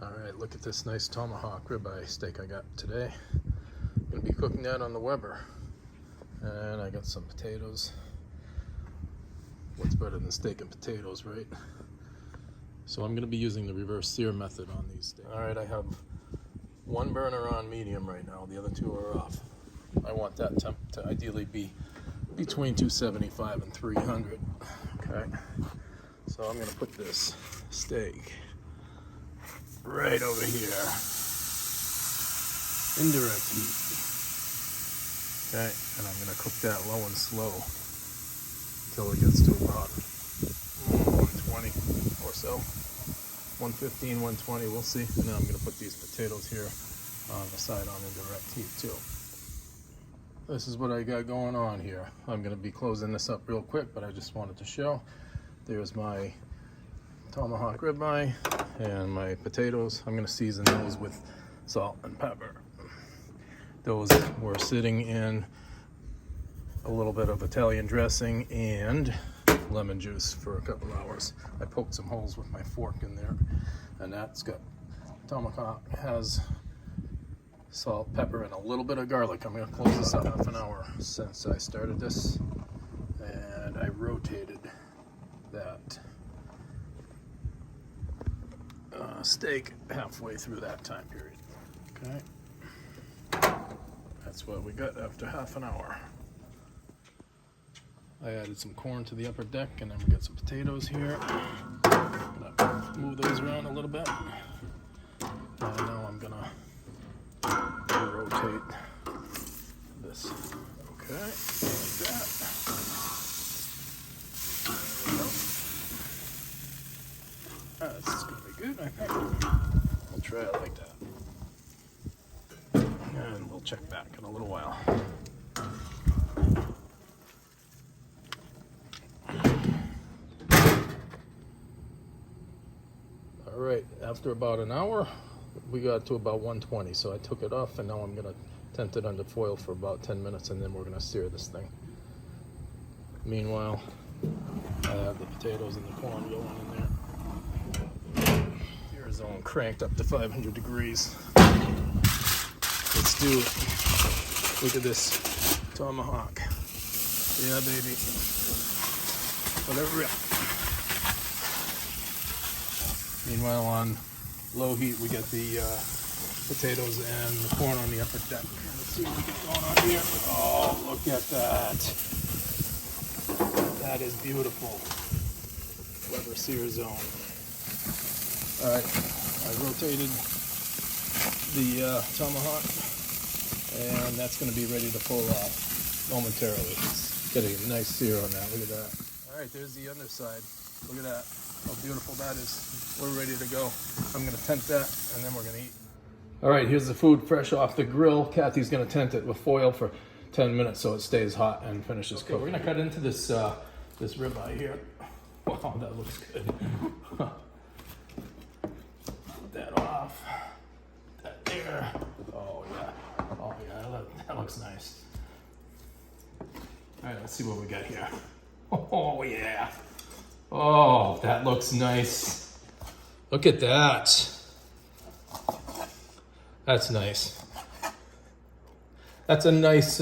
All right, look at this nice tomahawk ribeye steak I got today. I'm gonna be cooking that on the Weber. And I got some potatoes. What's better than steak and potatoes, right? So I'm gonna be using the reverse sear method on these steaks. All right, I have one burner on medium right now. The other two are off. I want that temp to ideally be between 275 and 300. Okay, so I'm gonna put this steak right over here, indirect heat. Okay, and I'm gonna cook that low and slow until it gets to about 120 or so, 115, 120, we'll see. And then I'm gonna put these potatoes here on the side on indirect heat too. This is what I got going on here. I'm gonna be closing this up real quick, but I just wanted to show. There's my tomahawk ribeye and my potatoes. I'm gonna season those with salt and pepper. Those were sitting in a little bit of Italian dressing and lemon juice for a couple hours. I poked some holes with my fork in there, and that's got, tomahawk has salt, pepper, and a little bit of garlic. I'm gonna close this up half an hour since I started this, and I rotated that steak halfway through that time period. Okay, that's what we got after half an hour. I added some corn to the upper deck, and then we got some potatoes here. I'm gonna move those around a little bit, and now I'm gonna rotate this. Okay, like that. That's gonna be good, I think. We'll try it like that. And we'll check back in a little while. All right, after about an hour, we got to about 120. So I took it off, and now I'm gonna tent it under foil for about 10 minutes, and then we're gonna sear this thing. Meanwhile, I have the potatoes and the corn going in there. Zone cranked up to 500 degrees. Let's do it. Look at this tomahawk. Yeah, baby. Whatever. Meanwhile, on low heat, we get the potatoes and the corn on the upper deck. Let's see what we get going on here. Oh, look at that. That is beautiful. Weber sear zone. All right, I rotated the tomahawk, and that's going to be ready to pull off momentarily. It's getting a nice sear on that. Look at that. All right, there's the underside. Look at that. How beautiful that is. We're ready to go. I'm going to tent that, and then we're going to eat. All right, here's the food fresh off the grill. Kathy's going to tent it with foil for 10 minutes so it stays hot and finishes cooking. We're going to cut into this this ribeye here. Wow, that looks good. That off, that there. Oh yeah, that looks nice. All right, let's see what we got here. Oh yeah, oh, that looks nice. Look at that. That's nice. That's a nice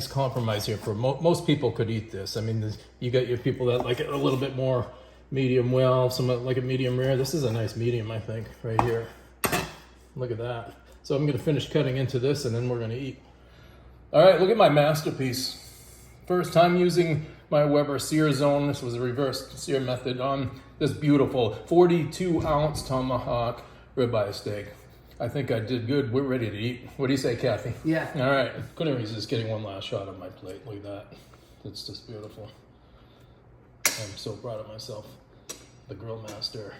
compromise here. For most people could eat this. I mean, you got your people that like it a little bit more medium well, some like a medium rare. This is a nice medium, I think, right here. Look at that. So I'm gonna finish cutting into this, and then we're gonna eat. All right, look at my masterpiece. First time using my Weber sear zone. This was a reverse sear method on this beautiful 42-ounce tomahawk ribeye steak. I think I did good. We're ready to eat. What do you say, Kathy? Yeah. All right, couldn't resist getting one last shot on my plate. Look at that. It's just beautiful. I'm so proud of myself, the grill master.